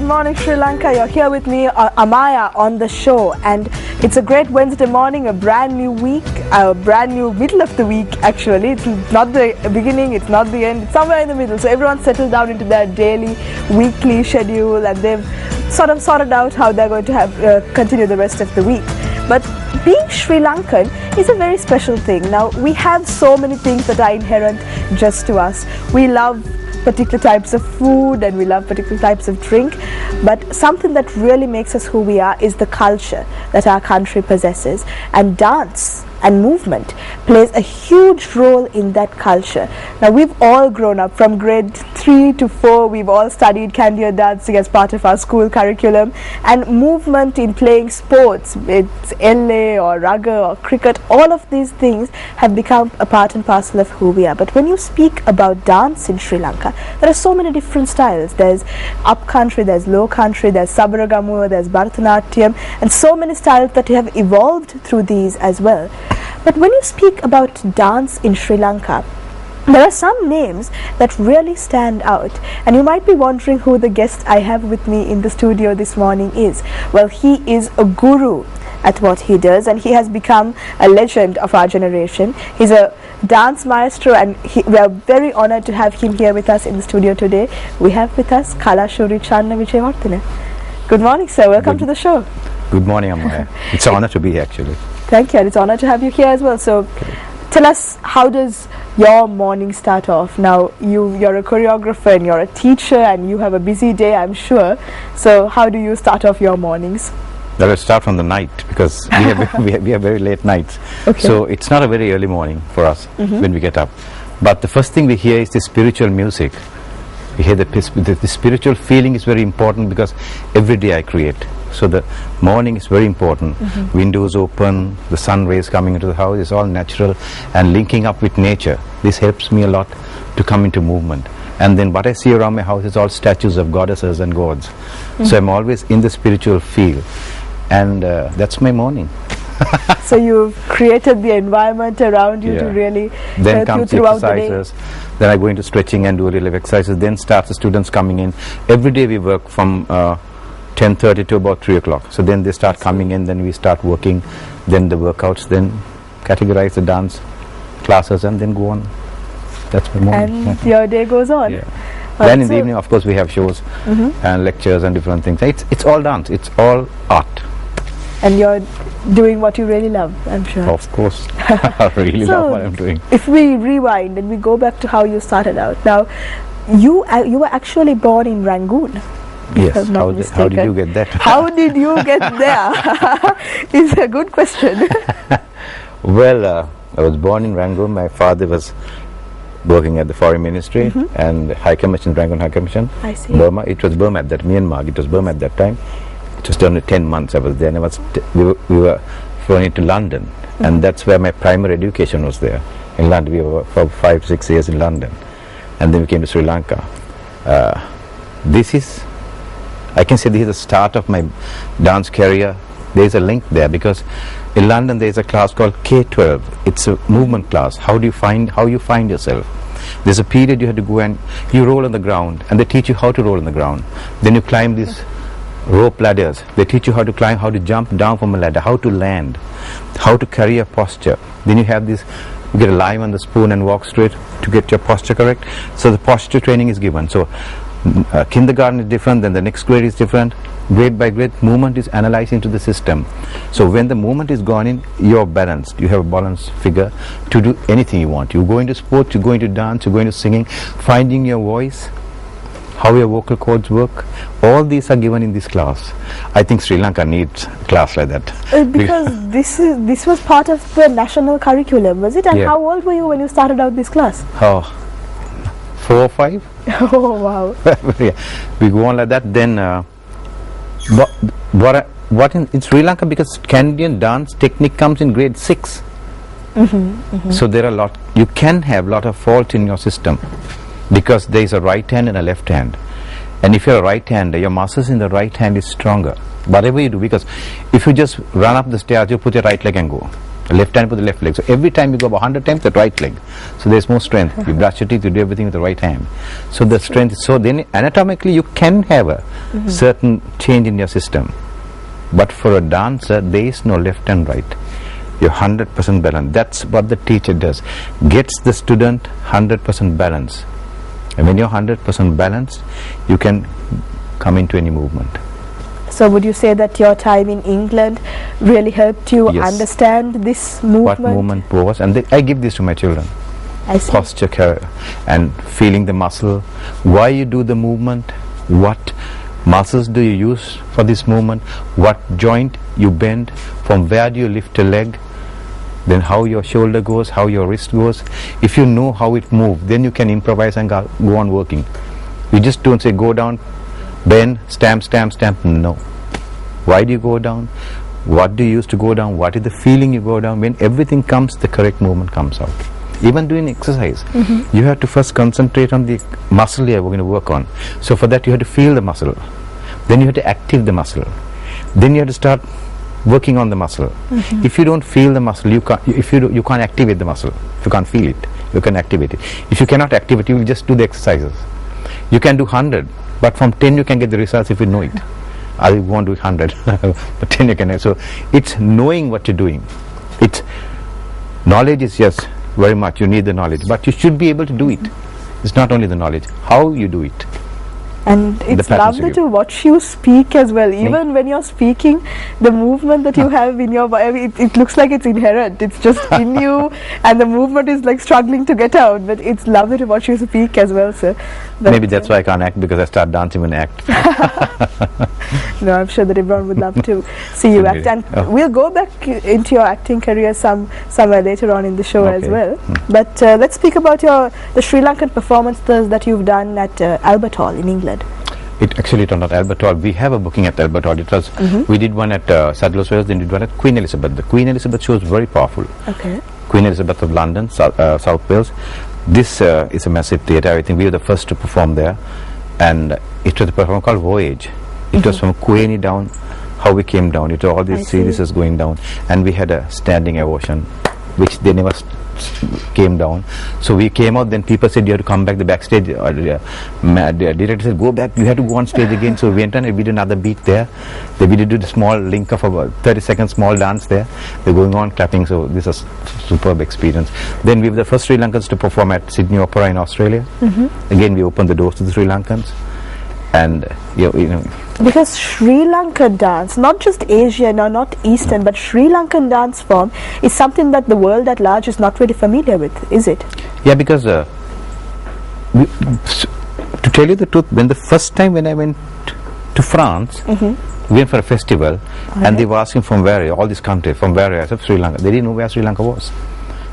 morning, Sri Lanka. You're here with me, Amaya, on the show, and it's a great Wednesday morning, a brand new week, a brand new middle of the week. Actually, it's not the beginning, it's not the end, it's somewhere in the middle. So everyone's settled down into their daily, weekly schedule, and they've sort of sorted out how they're going to have continue the rest of the week. But being Sri Lankan is a very special thing. Now, we have so many things that are inherent just to us. We love particular types of food and we love particular types of drink, but something that really makes us who we are is the culture that our country possesses, and dance and movement plays a huge role in that culture. Now, we've all grown up from grade 3 to 4, we've all studied Kandiya dancing as part of our school curriculum, and movement in playing sports, it's LA or rugger or cricket, all of these things have become a part and parcel of who we are. But when you speak about dance in Sri Lanka, there are so many different styles. There's up country, there's low country, there's Sabaragamuwa, there's Bharatanatyam, and so many styles that have evolved through these as well. But when you speak about dance in Sri Lanka, there are some names that really stand out, and you might be wondering who the guest I have with me in the studio this morning is. Well, he is a guru at what he does, and he has become a legend of our generation. He's a dance maestro, and we are very honored to have him here with us in the studio today. We have with us Kalashuri Channa Vijayawardene. Good morning, sir. Welcome to the show. Good morning, Amaya. It's an honor to be here, actually. Thank you, and it's an honor to have you here as well. So, tell us, how does your morning start off? Now, you're a choreographer and you're a teacher and you have a busy day, I'm sure. So, how do you start off your mornings? Well, let's start from the night, because we have very late nights. Okay. So, it's not a very early morning for us when we get up. But the first thing we hear is the spiritual music. We hear the spiritual feeling is very important, because every day I create. So the morning is very important. Windows open, the sun rays coming into the house, it's all natural and linking up with nature. This helps me a lot to come into movement. And then what I see around my house is all statues of goddesses and gods. So I'm always in the spiritual field, and that's my morning. So you've created the environment around you to really then help you throughout the day. Then I go into stretching and do relative exercises. Then starts the students coming in. Every day we work from 10:30 to about 3 o'clock. So then they start coming in, then we start working, then the workouts, then categorize the dance classes, and then go on. That's my morning. And your day goes on. Yeah. Then in the evening, of course, we have shows and lectures and different things. It's all dance. It's all art. And you're doing what you really love, I'm sure. Of course. I really love what I'm doing. If we rewind and we go back to how you started out. Now, you were actually born in Rangoon. Yes. How did you get that? How did you get there? It's a good question. Well, I was born in Rangoon. My father was working at the Foreign Ministry and High Commission, Rangoon High Commission. I see. Burma. It was Burma at that, Myanmar. It was Burma at that time. It was only 10 months I was there. And we were flown into London, and that's where my primary education was there. In London, we were for 5-6 years in London, and then we came to Sri Lanka. I can say this is the start of my dance career. There is a link there, because in London there is a class called K12. It's a movement class. How you find yourself. There's a period you have to go and you roll on the ground, and they teach you how to roll on the ground. Then you climb these rope ladders. They teach you how to climb, how to jump down from a ladder, how to land, how to carry a posture. Then you have this, you get a lime on the spoon and walk straight to get your posture correct. So the posture training is given. So kindergarten is different, then the next grade is different. Grade by grade, movement is analyzed into the system. So when the movement is gone in, you're balanced. You have a balanced figure to do anything you want. You go into sport, you go into dance, you go into singing, finding your voice, how your vocal cords work. All these are given in this class. I think Sri Lanka needs a class like that. Because this was part of the national curriculum, was it? And how old were you when you started out this class? 4 or 5. Oh wow. We go on like that. Then what in Sri Lanka, because Canadian dance technique comes in grade 6. So there are you can have a lot of fault in your system, because there is a right hand and a left hand. And if you're a right hander, your muscles in the right hand is stronger. Whatever you do, because if you just run up the stairs, you put your right leg and go. Left hand with the left leg. So every time you go about 100 times, the right leg. So there's more strength. You brush your teeth, you do everything with the right hand. So the strength is, so then anatomically you can have a certain change in your system. But for a dancer, there is no left and right. You're 100% balanced. That's what the teacher does. Gets the student 100% balance. And when you're 100% balanced, you can come into any movement. So would you say that your time in England really helped you understand this movement? What movement was, and I give this to my children. I see. Posture and feeling the muscle, why you do the movement, what muscles do you use for this movement, what joint you bend, from where do you lift a leg, then how your shoulder goes, how your wrist goes. If you know how it moves, then you can improvise and go on working. You just don't say go down, bend, stamp, stamp, stamp. No. Why do you go down? What do you use to go down? What is the feeling you go down? When everything comes, the correct movement comes out. Even doing exercise, you have to first concentrate on the muscle you're going to work on. So for that you have to feel the muscle. Then you have to activate the muscle. Then you have to start working on the muscle. If you don't feel the muscle, you can't activate the muscle. If you can't feel it, you can activate it. If you cannot activate it, you will just do the exercises. You can do 100, but from 10 you can get the results if you know it. I won't do 100, but 10 you can. So it's knowing what you're doing. It's knowledge is yes, very much. You need the knowledge, but you should be able to do it. It's not only the knowledge, how you do it. And it's lovely to watch you speak as well. Even when you're speaking, the movement that you have in your body, it looks like it's inherent. It's just in you, and the movement is like struggling to get out. But it's lovely to watch you speak as well, sir. But maybe that's why I can't act, because I start dancing when I act. No, I'm sure that everyone would love to see you act. And we'll go back into your acting career somewhere later on in the show as well. But let's speak about the Sri Lankan performances that you've done at Albert Hall in England. It actually turned out Albert Hall. We have a booking at Albert Hall. It was we did one at Sadler's Wells, then we did one at Queen Elizabeth. The Queen Elizabeth show is very powerful. Okay. Queen Elizabeth of London, South Wales. This is a massive theatre. I think we were the first to perform there, and it was a performance called Voyage. It was from Queenie down, how we came down. It was all these series going down, and we had a standing ovation, which they never came down. So we came out, then people said you have to come back the backstage. The director said go back, you have to go on stage again. So we went on and we did another beat there. Then we did a small link of about 30-second small dance there. They're going on clapping, so this is superb experience. Then we were the first Sri Lankans to perform at Sydney Opera in Australia. Again we opened the doors to the Sri Lankans. And you know, because Sri Lankan dance, not just Asian or not Eastern, but Sri Lankan dance form is something that the world at large is not really familiar with, is it? Yeah, because to tell you the truth, when the first time when I went to France, we went for a festival, and they were asking from where, all these countries, from where? I said Sri Lanka. They didn't know where Sri Lanka was.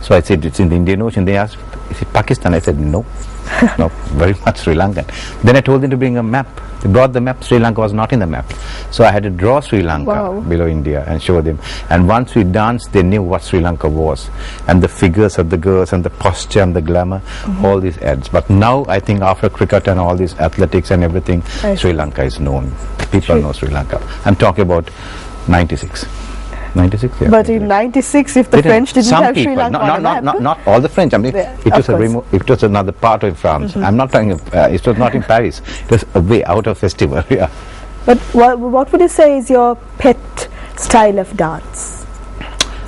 So I said it's in the Indian Ocean. They asked, is it Pakistan? I said no. No, very much Sri Lankan. Then I told them to bring a map. They brought the map. Sri Lanka was not in the map. So I had to draw Sri Lanka below India and show them. And once we danced, they knew what Sri Lanka was. And the figures of the girls and the posture and the glamour, all these adds. But now I think after cricket and all these athletics and everything, Sri Lanka is known. People know Sri Lanka. I'm talking about 96. 96, yeah. But in 96, if the French didn't have Sri Lanka on the map, not all the French. I mean, it was another part of France. I'm not talking. It was not in Paris. It was away out of festival. Yeah. But what would you say is your pet style of dance?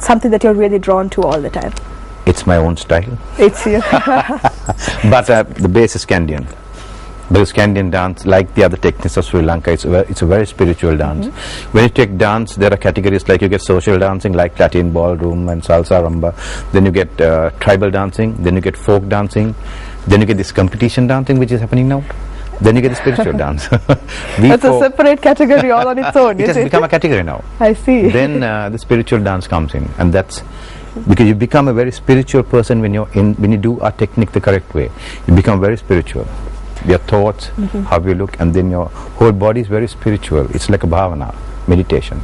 Something that you're really drawn to all the time. It's my own style. It's you. But the base is Scandian. Because Scandian dance, like the other techniques of Sri Lanka, it's a very spiritual dance. When you take dance, there are categories like you get social dancing, like Latin ballroom and salsa rumba. Then you get tribal dancing. Then you get folk dancing. Then you get this competition dancing, which is happening now. Then you get the spiritual dance. That's a separate category all on its own. It has become a category now. I see. Then the spiritual dance comes in, and that's because you become a very spiritual person when you do a technique the correct way. You become very spiritual. Your thoughts, how you look, and then your whole body is very spiritual. It's like a bhavana, meditation.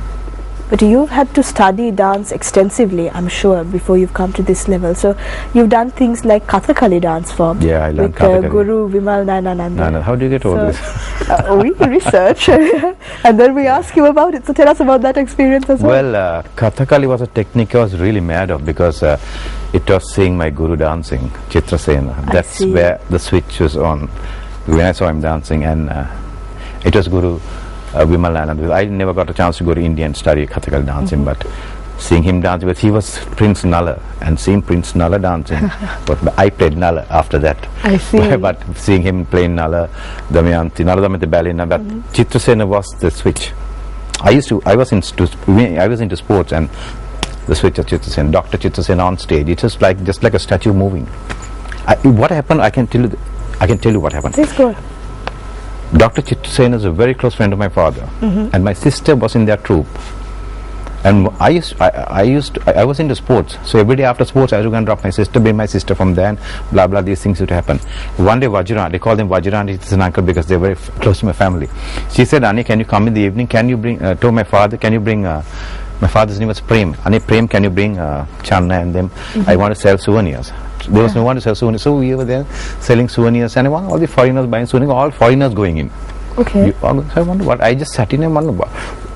But you've had to study dance extensively, I'm sure, before you've come to this level. So you've done things like Kathakali dance form. Yeah, I learned with Kathakali. Guru Vimal Nayanananda. How do you get all this? We research and then we ask you about it. So tell us about that experience as well. Well, Kathakali was a technique I was really mad of because it was seeing my guru dancing, Chitra Sena. That's see. where the switch was on when I saw him dancing, and it was Guru Vimalanand. I never got a chance to go to India and study Kathakali dancing, but seeing him dance, because he was Prince Nala, and seeing Prince Nala dancing, but I played Nala after that. I see. But seeing him playing Nala, Damayanti, Nala Damayanti ballet, but Chitra Sena was the switch. I was into sports, and the switch of Chitra Sena, Dr. Chitra Sena on stage. It was like just like a statue moving. What happened? I can tell you. I can tell you what happened. Please go on. Dr. Chitra Sena is a very close friend of my father, and my sister was in their troupe. And I was into sports, so every day after sports I used to go and drop my sister, bring my sister from there, and blah blah, these things used to happen. One day Vajran, they call them Vajran, it's an uncle because they're very close to my family. She said, Ani, can you come in the evening, can you bring, told my father, can you bring, my father's name was Prem, Ani Prem, can you bring Channa and them, I want to sell souvenirs. There was no one to sell souvenirs, so we were there selling souvenirs, and I want all the foreigners buying souvenirs, all foreigners going in. Okay. I wonder what, I just sat in and wondered,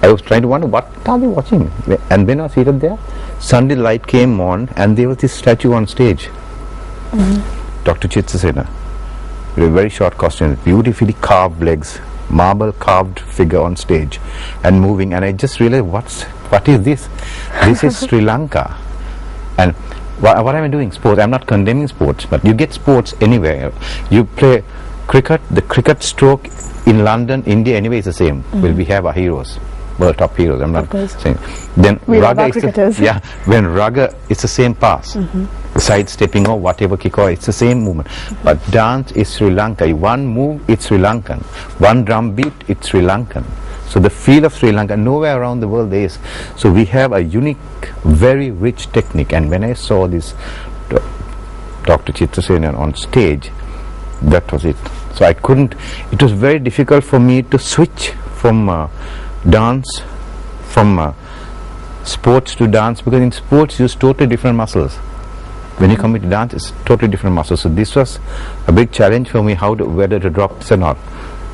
I was trying to wonder what are they watching, and when I was seated there, Sunday light came on and there was this statue on stage, Dr. Chitra Sena, with a very short costume, beautifully carved legs, marble carved figure on stage and moving, and I just realized what is this? This is Sri Lanka. And what am I doing? Sports. I'm not condemning sports, but you get sports anywhere. You play cricket, the cricket stroke in London, India, anyway is the same. Well, we have our heroes, world top heroes. I'm not saying. Then we raga love our cricketers. when raga, it's the same pass. Side stepping or whatever kick or it's the same movement. But dance is Sri Lanka. One move, it's Sri Lankan. One drum beat, it's Sri Lankan. So the feel of Sri Lanka, nowhere around the world there is. So we have a unique, very rich technique. And when I saw this Dr. Chitra Sena on stage, that was it. So I couldn't, it was very difficult for me to switch from dance, from sports to dance, because in sports you use totally different muscles. When you come into dance, it's totally different muscles. So this was a big challenge for me, whether to drop this or not.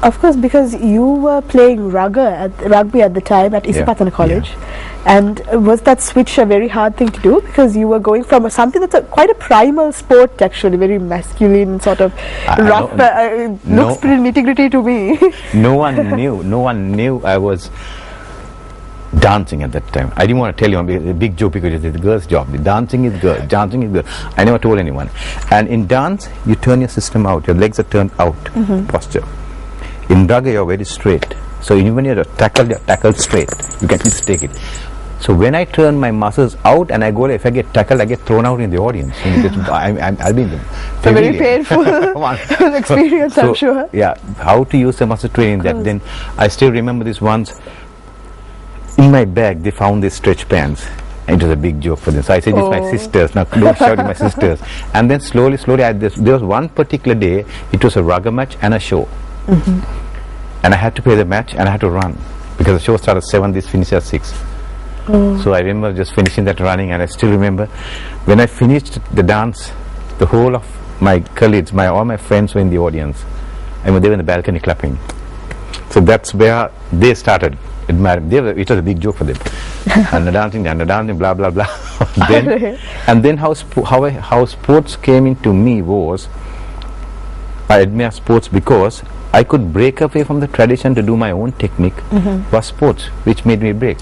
Of course, because you were playing rugby at the time at Isipatana College, and was that switch a very hard thing to do, because you were going from something that's quite a primal sport, actually very masculine, sort of rough, looks pretty nitty-gritty to me. No one knew I was dancing at that time. I didn't want to tell you, a big joke, because it's a girl's job. The dancing is girl, dancing is girl. I never told anyone. And in dance, you turn your system out, your legs are turned out, posture. In raga, you're very straight. So even when you're tackled straight. You can just take it. So when I turn my muscles out and I go, if I get tackled, I get thrown out in the audience. I'll be in the It's a very painful experience, I'm sure. Yeah, how to use the muscle training that. Then I still remember this once. In my bag, they found these stretch pants. And it was a big joke for them. So I said, it's my sisters. Now don't shout at my sisters. And then slowly, there was one particular day, it was a raga match and a show. And I had to play the match and I had to run, because the show started at 7, this finished at 6. So I remember just finishing that running, and I still remember when I finished the dance, the whole of my colleagues, all my friends were in the audience, and they were in the balcony clapping. So that's where they started admiring. It was a big joke for them. and the dancing, blah blah blah. And then how sports came into me was, I admire sports because I could break away from the tradition to do my own technique. Was sports which made me break.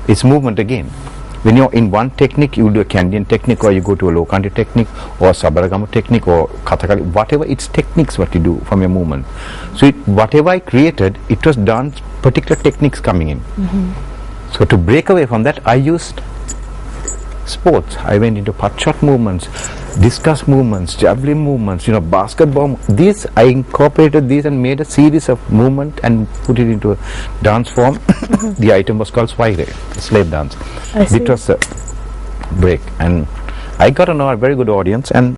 It's movement again. When you're in one technique, you do a Canadian technique, or you go to a low country technique, or Sabaragama technique, or Kathakali, whatever, it's techniques what you do from your movement. So whatever I created, it was done, particular techniques coming in. So to break away from that, I used sports. I went into putt shot movements, discus movements, javelin movements, basketball. These, I incorporated these and made a series of movement and put it into a dance form. The item was called Swaire, slave dance. It was a break, and I got to know a very good audience. And